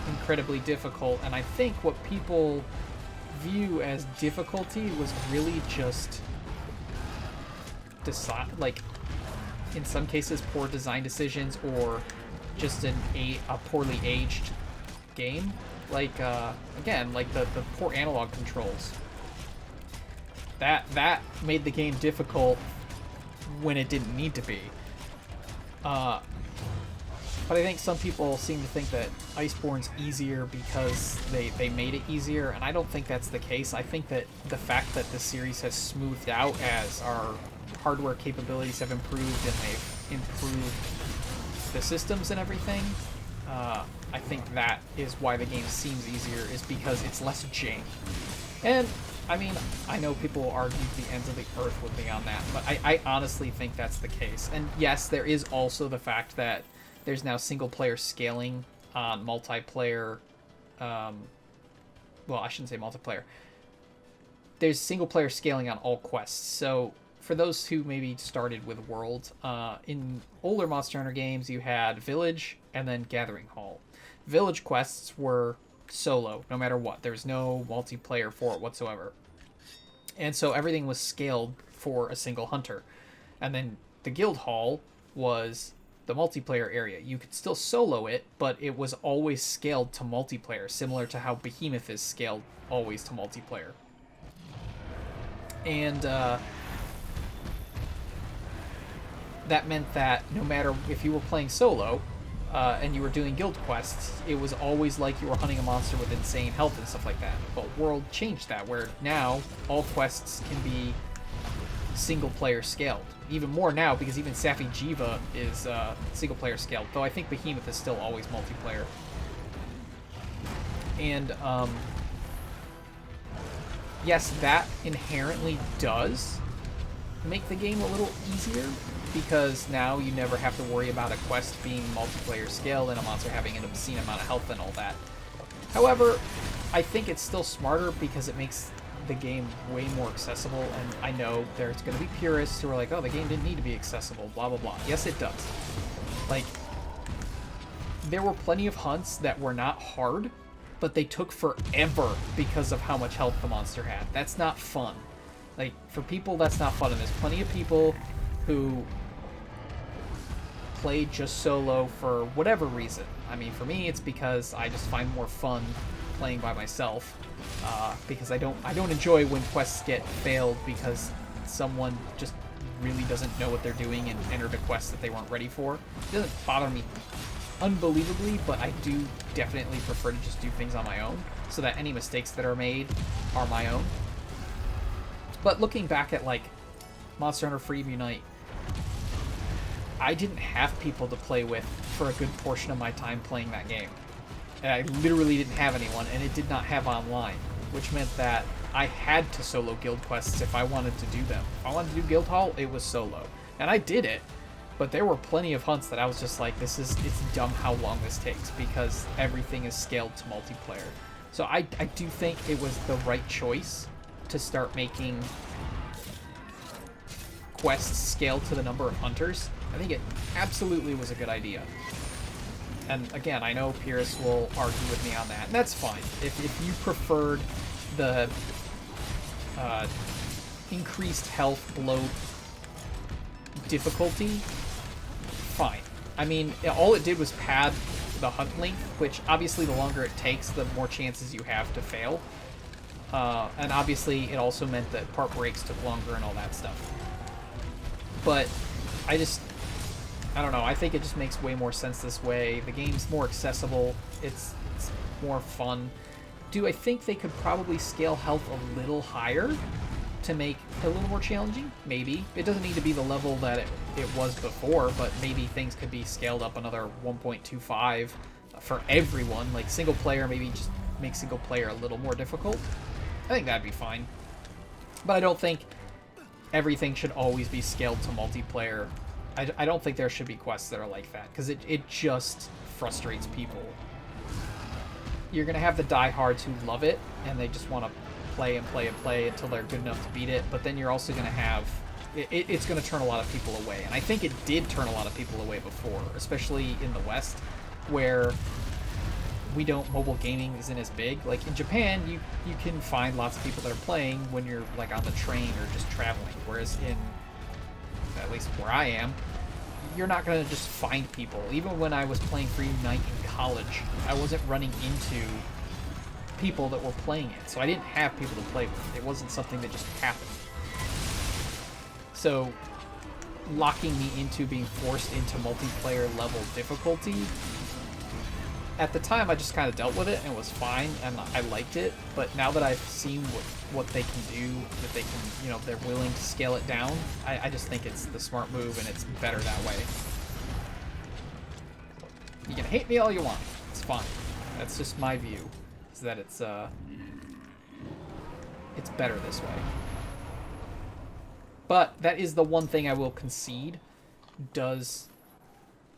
incredibly difficult, and I think what people view as difficulty was really just like, in some cases, poor design decisions or just a poorly aged game. Like, again, like the poor analog controls. That made the game difficult when it didn't need to be. But I think some people seem to think that Iceborne's easier because they made it easier, and I don't think that's the case. I think that the fact that the series has smoothed out as our hardware capabilities have improved and they've improved the systems and everything, I think that is why the game seems easier, is because it's less jank. And I mean, I know people argue the ends of the earth with me on that, but I honestly think that's the case. And yes, there is also the fact that there's now single-player scaling on multiplayer. Well, I shouldn't say multiplayer. There's single-player scaling on all quests. So for those who maybe started with World, in older Monster Hunter games, you had Village and then Gathering Hall. Village quests were solo, no matter what. There was no multiplayer for it whatsoever. And so everything was scaled for a single hunter. And then the Guild Hall was the multiplayer area. You could still solo it, but it was always scaled to multiplayer, similar to how Behemoth is scaled always to multiplayer. And that meant that no matter if you were playing solo, and you were doing guild quests, it was always like you were hunting a monster with insane health and stuff like that. But World changed that, where now all quests can be single-player scaled. Even more now, because even Safi Jiva is single-player scaled, though I think Behemoth is still always multiplayer. And, yes, that inherently does make the game a little easier, because now you never have to worry about a quest being multiplayer scaled and a monster having an obscene amount of health and all that. However, I think it's still smarter because it makes the game way more accessible, and I know there's going to be purists who are like, oh, the game didn't need to be accessible, blah, blah, blah. Yes, it does. Like, there were plenty of hunts that were not hard, but they took forever because of how much health the monster had. That's not fun. Like, for people, that's not fun, and there's plenty of people who play just solo for whatever reason. I mean, for me, it's because I just find more fun playing by myself, because I don't enjoy when quests get failed because someone just really doesn't know what they're doing and entered a quest that they weren't ready for. It doesn't bother me unbelievably, but I do definitely prefer to just do things on my own so that any mistakes that are made are my own. But looking back at, like, Monster Hunter Freedom Unite, I didn't have people to play with for a good portion of my time playing that game. And I literally didn't have anyone, and it did not have online, which meant that I had to solo guild quests if I wanted to do them. If I wanted to do guild hall, it was solo. And I did it, but there were plenty of hunts that I was just like, it's dumb how long this takes, because everything is scaled to multiplayer. So I do think it was the right choice to start making quests scaled to the number of hunters. I think it absolutely was a good idea. And again, I know Pierce will argue with me on that, and that's fine. If you preferred the increased health bloat difficulty, fine. I mean, all it did was pad the hunt length, which obviously the longer it takes, the more chances you have to fail. And obviously it also meant that part breaks took longer and all that stuff. But I don't know, I think it just makes way more sense this way. The game's more accessible, it's more fun. Do I think they could probably scale health a little higher to make it a little more challenging? Maybe. It doesn't need to be the level that it was before, but maybe things could be scaled up another 1.25 for everyone. Like, single player, maybe just make single player a little more difficult. I think that'd be fine. But I don't think everything should always be scaled to multiplayer. I don't think there should be quests that are like that, because it just frustrates people. You're going to have the diehards who love it, and they just want to play and play and play until they're good enough to beat it, but then you're also going to have... It's going to turn a lot of people away, and I think it did turn a lot of people away before, especially in the West, where mobile gaming isn't as big. Like, in Japan, you can find lots of people that are playing when you're, like, on the train or just traveling, whereas in, at least where I am, you're not going to just find people. Even when I was playing Free Unite in college, I wasn't running into people that were playing it, so I didn't have people to play with. It wasn't something that just happened. So, locking me into being forced into multiplayer level difficulty, at the time I just kind of dealt with it and it was fine, and I liked it, but now that I've seen what they can do, that they can, they're willing to scale it down, I just think it's the smart move, and it's better that way. You can hate me all you want. It's fine. That's just my view, is that it's better this way. But that is the one thing I will concede does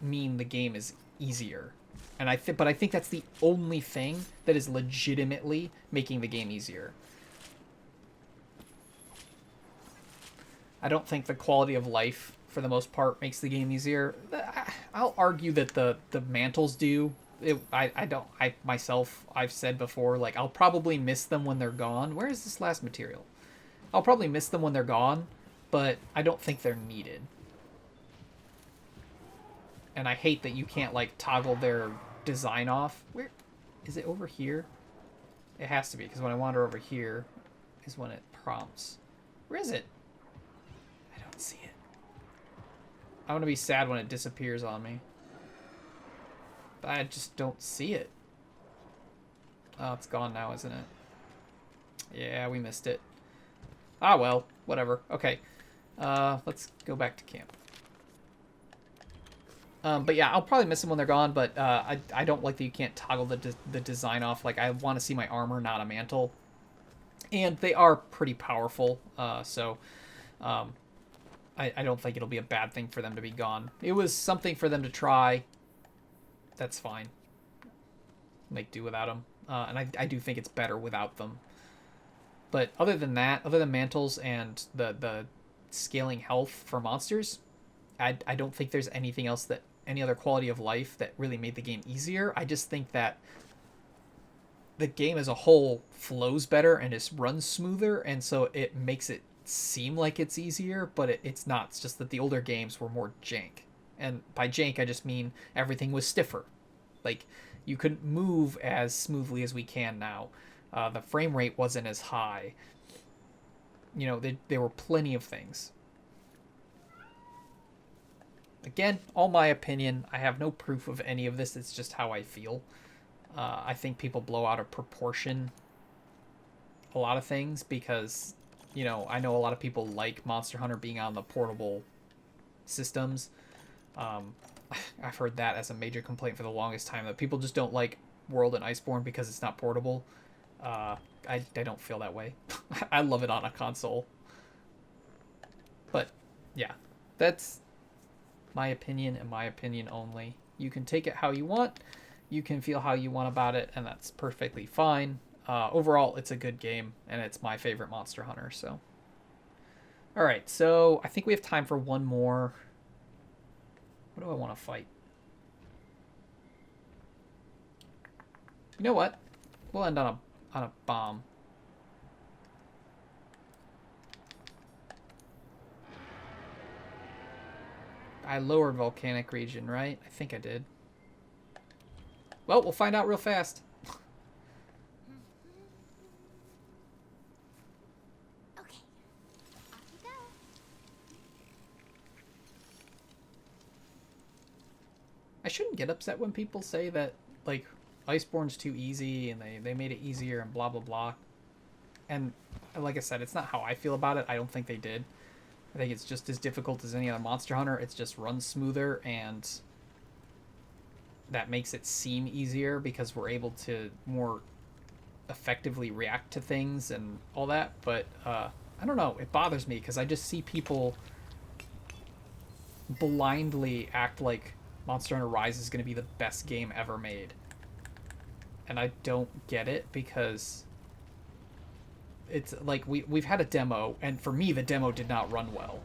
mean the game is easier. And but I think that's the only thing that is legitimately making the game easier. I don't think the quality of life, for the most part, makes the game easier. I'll argue that the mantles do. I myself, I've said before, like, I'll probably miss them when they're gone. Where is this last material? I'll probably miss them when they're gone, but I don't think they're needed. And I hate that you can't, like, toggle their design off. Where is it? Over here? It has to be, because when I wander over here is when it prompts. Where is it? I don't see it. I'm gonna be sad when it disappears on me, but I just don't see it. Oh, it's gone now, isn't it? Yeah, we missed it. Ah, well, whatever. Okay, let's go back to camp. But yeah, I'll probably miss them when they're gone, but I don't like that you can't toggle the design off. Like, I want to see my armor, not a mantle. And they are pretty powerful, so I don't think it'll be a bad thing for them to be gone. It was something for them to try. That's fine. Make do without them. And I do think it's better without them. But other than that, other than mantles and the scaling health for monsters, I don't think there's anything else any other quality of life that really made the game easier. I just think that the game as a whole flows better and just runs smoother, and so it makes it seem like it's easier, but it's not. It's just that the older games were more jank. And by jank, I just mean everything was stiffer. Like, you couldn't move as smoothly as we can now. The frame rate wasn't as high. You know, there were plenty of things. Again, all my opinion. I have no proof of any of this. It's just how I feel. I think people blow out of proportion a lot of things because, you know, I know a lot of people like Monster Hunter being on the portable systems. I've heard that as a major complaint for the longest time, that people just don't like World and Iceborne because it's not portable. I don't feel that way. I love it on a console. But, yeah, that's my opinion and my opinion only. You can take it how you want. You can feel how you want about it, and that's perfectly fine. Overall, it's a good game, and it's my favorite Monster Hunter, so. Alright, so I think we have time for one more. What do I want to fight? You know what? We'll end on a bomb. I lowered volcanic region, right? I think I did. Well, we'll find out real fast. Okay. Off you go. I shouldn't get upset when people say that, like, Iceborne's too easy and they made it easier and blah blah blah. And like I said, it's not how I feel about it. I don't think they did. I think it's just as difficult as any other Monster Hunter. It's just runs smoother, and that makes it seem easier because we're able to more effectively react to things and all that. But I don't know. It bothers me because I just see people blindly act like Monster Hunter Rise is going to be the best game ever made. And I don't get it because it's like we've had a demo, and for me the demo did not run well.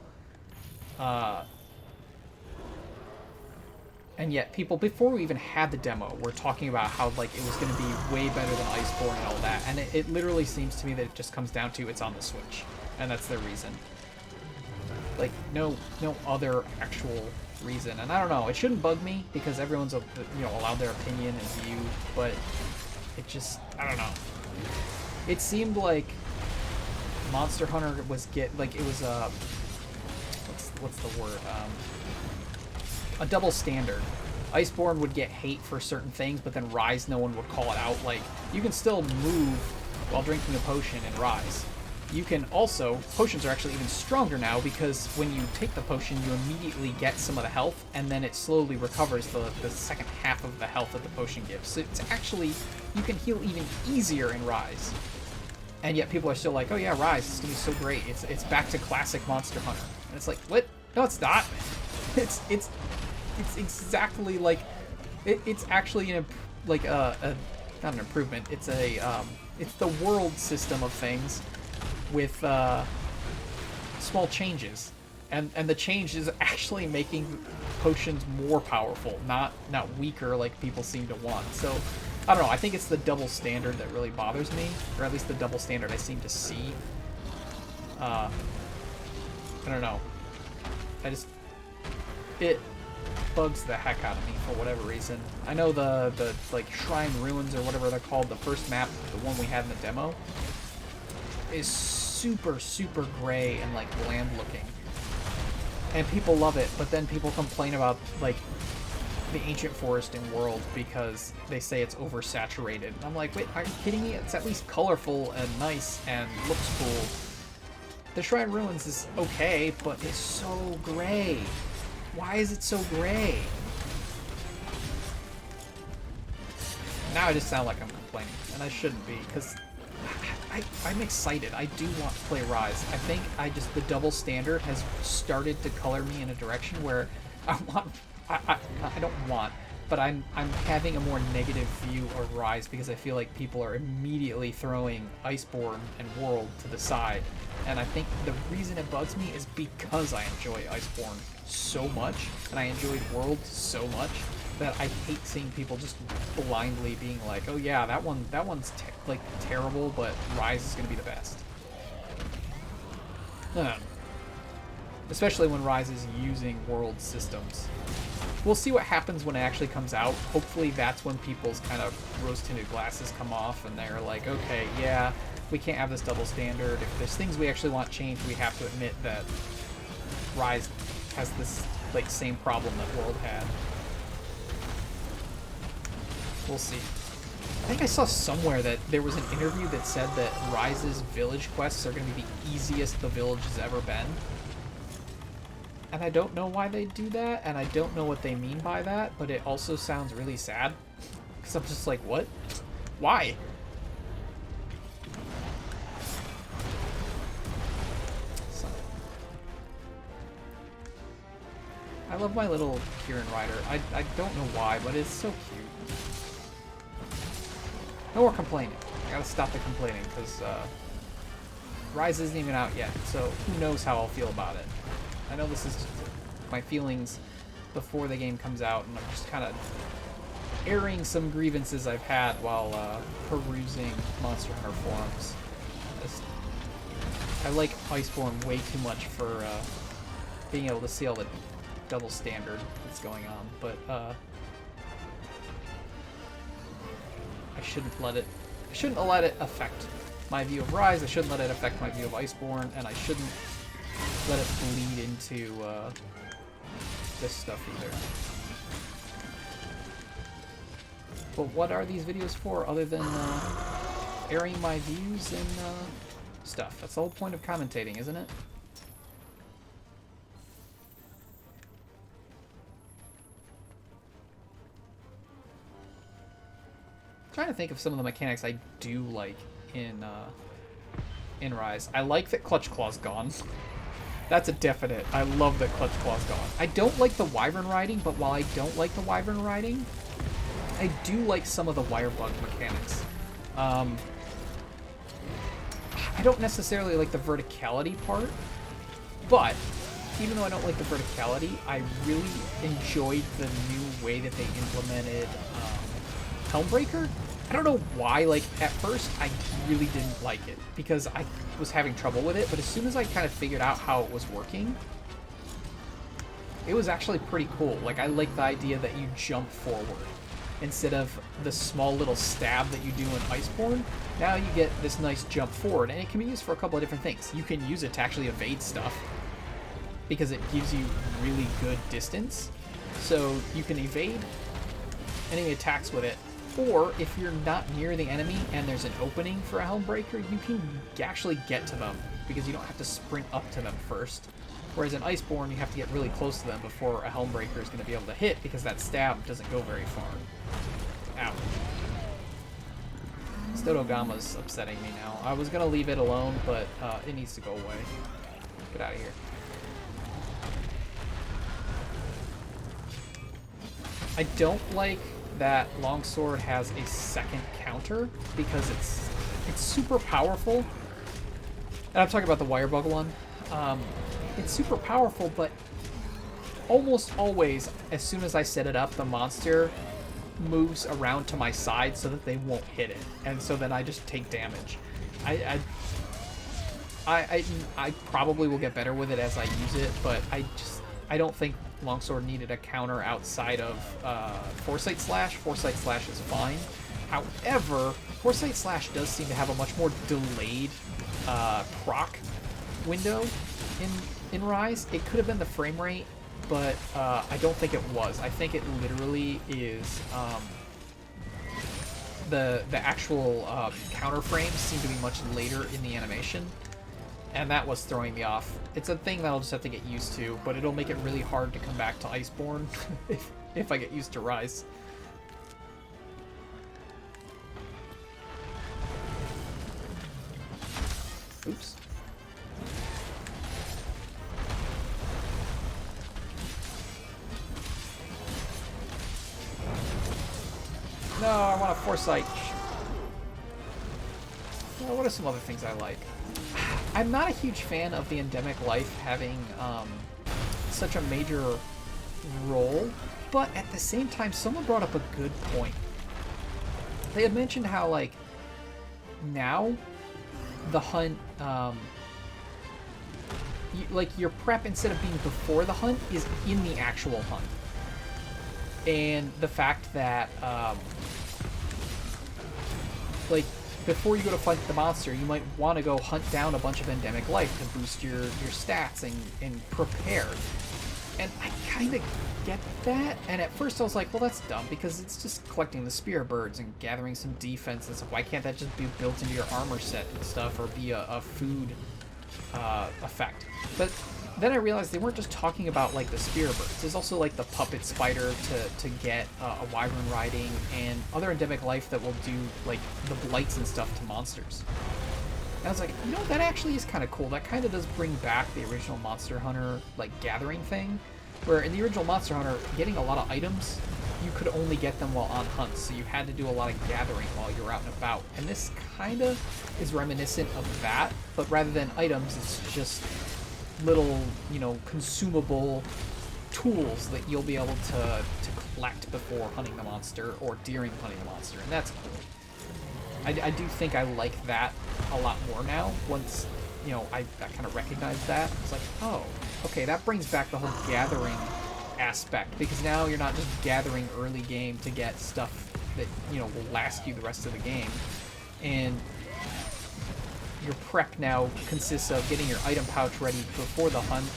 And yet people, before we even had the demo, were talking about how like it was going to be way better than Iceborne and all that. And it literally seems to me that it just comes down to it's on the Switch, and that's their reason. Like no other actual reason. And I don't know, it shouldn't bug me because everyone's, you know, allowed their opinion and view, but it just, I don't know. It seemed like Monster Hunter was it was a what's the word, a double standard. Iceborne would get hate for certain things, but then Rise, no one would call it out. Like, you can still move while drinking a potion in Rise. You can also, potions are actually even stronger now because when you take the potion, you immediately get some of the health, and then it slowly recovers the second half of the health that the potion gives. So it's actually, you can heal even easier in Rise. And yet people are still like, oh yeah, Rise, it's gonna be so great. It's back to classic Monster Hunter. And it's like, what? No, it's not. It's exactly like, it's actually not an improvement. It's it's the world system of things with small changes, and the change is actually making potions more powerful, not weaker like people seem to want. So I don't know, I think it's the double standard that really bothers me, or at least the double standard I seem to see. I don't know, it bugs the heck out of me for whatever reason. I know the like Shrine Ruins or whatever they're called, the first map, the one we had in the demo, is super gray and like bland looking, and people love it, but then people complain about like the ancient forest in World because they say it's oversaturated. And I'm like, wait, are you kidding me? It's at least colorful and nice and looks cool. The Shrine Ruins is okay, but it's so gray. Why is it so gray? Now I just sound like I'm complaining, and I shouldn't be, because I'm excited. I do want to play Rise. I think the double standard has started to color me in a direction where I don't want, but I'm having a more negative view of Rise because I feel like people are immediately throwing Iceborne and World to the side. And I think the reason it bugs me is because I enjoy Iceborne so much, and I enjoyed World so much, that I hate seeing people just blindly being like, "Oh yeah, that one's like terrible, but Rise is gonna be the best." Especially when Rise is using world systems. We'll see what happens when it actually comes out. Hopefully that's when people's kind of rose-tinted glasses come off and they're like, okay, yeah, we can't have this double standard. If there's things we actually want changed, we have to admit that Rise has this like same problem that World had. We'll see. I think I saw somewhere that there was an interview that said that Rise's village quests are going to be the easiest the village has ever been. And I don't know why they do that, and I don't know what they mean by that, but it also sounds really sad. Because I'm just like, what? Why? So. I love my little Kieran rider. I don't know why, but it's so cute. No more complaining. I gotta stop the complaining, because Rise isn't even out yet, so who knows how I'll feel about it. I know this is just my feelings before the game comes out, and I'm just kind of airing some grievances I've had while perusing Monster Hunter forums. I like Iceborne way too much for being able to see all the double standard that's going on, but I shouldn't let it affect my view of Rise, I shouldn't let it affect my view of Iceborne, and I shouldn't let it bleed into this stuff either. But what are these videos for other than airing my views and stuff? That's the whole point of commentating, isn't it? I'm trying to think of some of the mechanics I do like in Rise. I like that Clutch Claw's gone. That's a definite. I love that Clutch Claw's gone. I don't like the Wyvern riding, but while I don't like the Wyvern riding, I do like some of the wire bug mechanics. I don't necessarily like the verticality part, but even though I don't like the verticality, I really enjoyed the new way that they implemented Helmbreaker. I don't know why, like, at first I really didn't like it, because I was having trouble with it, but as soon as I kind of figured out how it was working, it was actually pretty cool. Like, I like the idea that you jump forward instead of the small little stab that you do in Iceborne. Now you get this nice jump forward, and it can be used for a couple of different things. You can use it to actually evade stuff, because it gives you really good distance. So you can evade enemy attacks with it, or if you're not near the enemy and there's an opening for a Helmbreaker, you can actually get to them, because you don't have to sprint up to them first. Whereas in Iceborne, you have to get really close to them before a Helmbreaker is going to be able to hit, because that stab doesn't go very far. Ow. Stodogama's upsetting me now. I was going to leave it alone, but it needs to go away. Get out of here. I don't like that Longsword has a second counter, because it's super powerful. And I'm talking about the Wirebug one. It's super powerful, but almost always, as soon as I set it up, the monster moves around to my side so that they won't hit it, and so that I just take damage. I probably will get better with it as I use it, but I don't think Longsword needed a counter outside of Foresight Slash. Foresight Slash is fine. However, Foresight Slash does seem to have a much more delayed proc window in Rise. It could have been the frame rate, but I don't think it was. I think it literally is the actual counter frames seem to be much later in the animation. And that was throwing me off. It's a thing that I'll just have to get used to, but it'll make it really hard to come back to Iceborne if I get used to Rise. Oops. No, I want a Foresight. Well, what are some other things I like? I'm not a huge fan of the endemic life having such a major role, But at the same time, someone brought up a good point. They had mentioned how, like, now the hunt, like, your prep, instead of being before the hunt, is in the actual hunt. And the fact that, like, before you go to fight the monster, you might want to go hunt down a bunch of endemic life to boost your stats and prepare. And I kind of get that. And at first I was like, well, that's dumb, because it's just collecting the spear birds and gathering some defense and stuff. Why can't that just be built into your armor set and stuff, or be a food effect? But then I realized they weren't just talking about, like, the spear birds. There's also, like, the puppet spider to get a wyvern riding, and other endemic life that will do, like, the blights and stuff to monsters. And I was like, you know, that actually is kind of cool. That kind of does bring back the original Monster Hunter, like, gathering thing, where in the original Monster Hunter, getting a lot of items, you could only get them while on hunts, so you had to do a lot of gathering while you were out and about. And this kind of is reminiscent of that, but rather than items, it's just little, you know, consumable tools that you'll be able to collect before hunting the monster or during hunting the monster, and that's cool. I do think I like that a lot more now, once, you know, I kind of recognized that. It's like, oh, okay, that brings back the whole gathering aspect, because now you're not just gathering early game to get stuff that, you know, will last you the rest of the game, and your prep now consists of getting your item pouch ready before the hunt,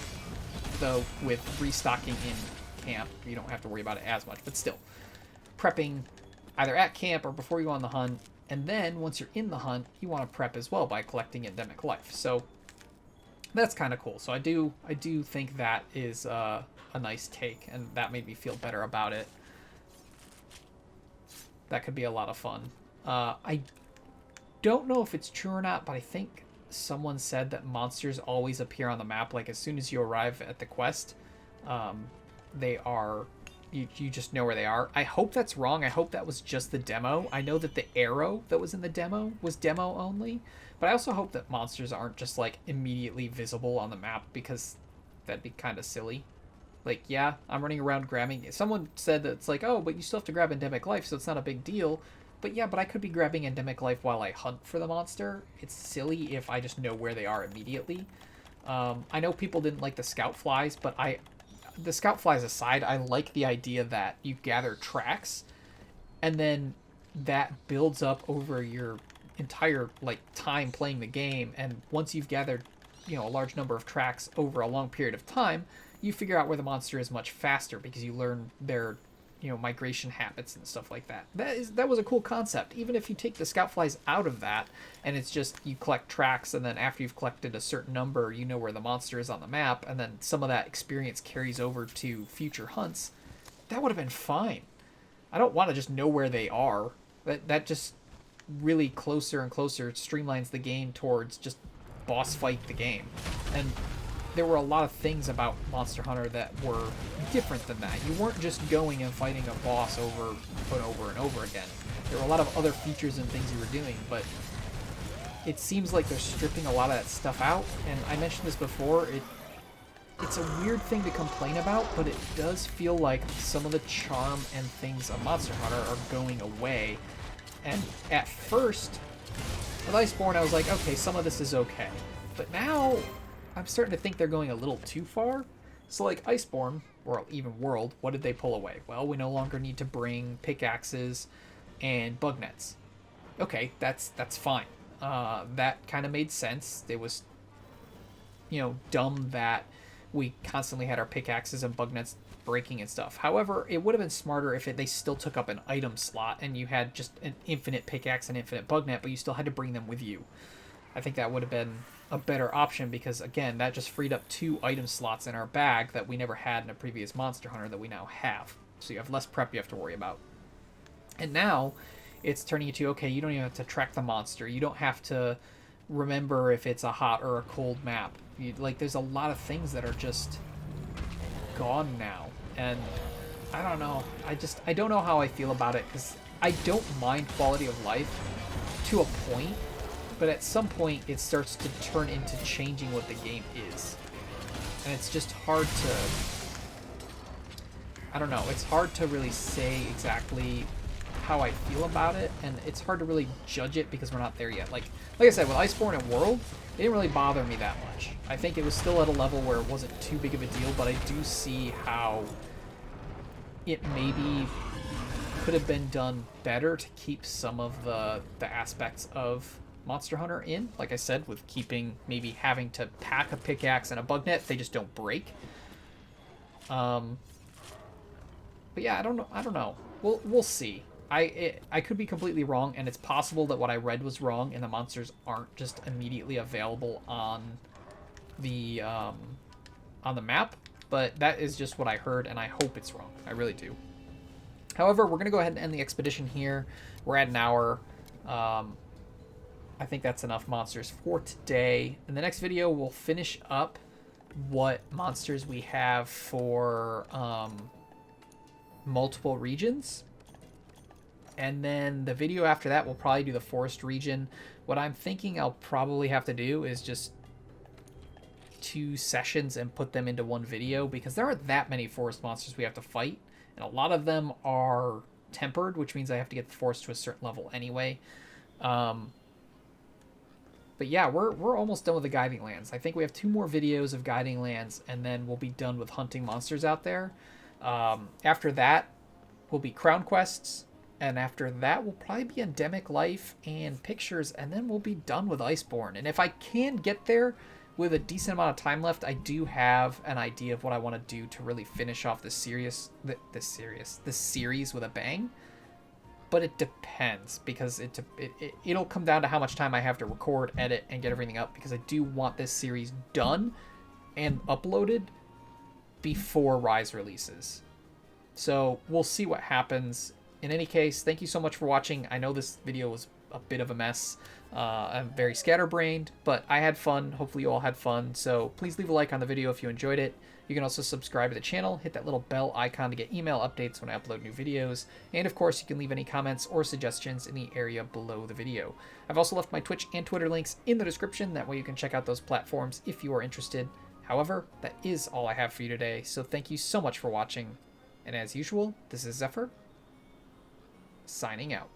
though with restocking in camp. You don't have to worry about it as much, but still. Prepping either at camp or before you go on the hunt, and then once you're in the hunt, you want to prep as well by collecting endemic life. So that's kind of cool. So I do think that is a nice take, and that made me feel better about it. That could be a lot of fun. I don't know if it's true or not, but I think someone said that monsters always appear on the map. Like, as soon as you arrive at the quest, they are, you just know where they are. I hope that's wrong. I hope that was just the demo. I know that the arrow that was in the demo was demo only, but I also hope that monsters aren't just, like, immediately visible on the map, because that'd be kind of silly. Like, yeah, I'm running around grabbing. Someone said that it's like, oh, but you still have to grab endemic life, so it's not a big deal. But yeah, but I could be grabbing endemic life while I hunt for the monster. It's silly if I just know where they are immediately. I know people didn't like the scout flies, but the scout flies aside, I like the idea that you gather tracks, and then that builds up over your entire, like, time playing the game. And once you've gathered, you know, a large number of tracks over a long period of time, you figure out where the monster is much faster, because you learn their, you know, migration habits and stuff like that. That was a cool concept. Even if you take the scout flies out of that, and it's just you collect tracks, and then after you've collected a certain number, you know where the monster is on the map, and then some of that experience carries over to future hunts, that would have been fine. I don't want to just know where they are. That just really closer and closer streamlines the game towards just boss fight the game. And there were a lot of things about Monster Hunter that were different than that. You weren't just going and fighting a boss over and over and over again. There were a lot of other features and things you were doing, but it seems like they're stripping a lot of that stuff out. And I mentioned this before, it's a weird thing to complain about, but it does feel like some of the charm and things of Monster Hunter are going away. And at first, with Iceborne, I was like, okay, some of this is okay. But now I'm starting to think they're going a little too far. So, like, Iceborne, or even World, what did they pull away? Well, we no longer need to bring pickaxes and bug nets. Okay, that's fine. That kind of made sense. It was, you know, dumb that we constantly had our pickaxes and bug nets breaking and stuff. However, it would have been smarter if they still took up an item slot and you had just an infinite pickaxe and infinite bug net, but you still had to bring them with you. I think that would have been a better option, because again, that just freed up 2 item slots in our bag that we never had in a previous Monster Hunter that we now have. So you have less prep you have to worry about. And now it's turning into, okay, you don't even have to track the monster. You don't have to remember if it's a hot or a cold map. There's a lot of things that are just gone now. And I don't know. I don't know how I feel about it, because I don't mind quality of life to a point, but at some point it starts to turn into changing what the game is. And it's just hard I don't know. It's hard to really say exactly how I feel about it, and it's hard to really judge it because we're not there yet. Like I said, with Iceborne and World, it didn't really bother me that much. I think it was still at a level where it wasn't too big of a deal, but I do see how it maybe could have been done better to keep some of the aspects of Monster Hunter in. Like I said, with keeping maybe having to pack a pickaxe and a bug net, they just don't break. But yeah, I don't know. We'll see. I could be completely wrong, and it's possible that what I read was wrong, and the monsters aren't just immediately available on the map. But that is just what I heard, and I hope it's wrong. I really do. However, we're gonna go ahead and end the expedition here. We're at an hour. I think that's enough monsters for today. In the next video, we'll finish up what monsters we have for multiple regions. And then the video after that, we'll probably do the forest region. What I'm thinking I'll probably have to do is just 2 sessions and put them into one video, because there aren't that many forest monsters we have to fight. And a lot of them are tempered, which means I have to get the forest to a certain level anyway. But yeah, we're almost done with the Guiding Lands. I think we have 2 more videos of Guiding Lands, and then we'll be done with hunting monsters out there. After that will be Crown Quests, and after that will probably be Endemic Life and Pictures, and then we'll be done with Iceborne. And if I can get there with a decent amount of time left, I do have an idea of what I want to do to really finish off this series with a bang. But it depends, because it'll come down to how much time I have to record, edit, and get everything up, because I do want this series done and uploaded before Rise releases. So we'll see what happens. In any case, thank you so much for watching. I know this video was a bit of a mess. I'm very scatterbrained, but I had fun. Hopefully you all had fun. So please leave a like on the video if you enjoyed it. You can also subscribe to the channel, hit that little bell icon to get email updates when I upload new videos. And of course, you can leave any comments or suggestions in the area below the video. I've also left my Twitch and Twitter links in the description. That way you can check out those platforms if you are interested. However, that is all I have for you today. So thank you so much for watching. And as usual, this is Xephyr, signing out.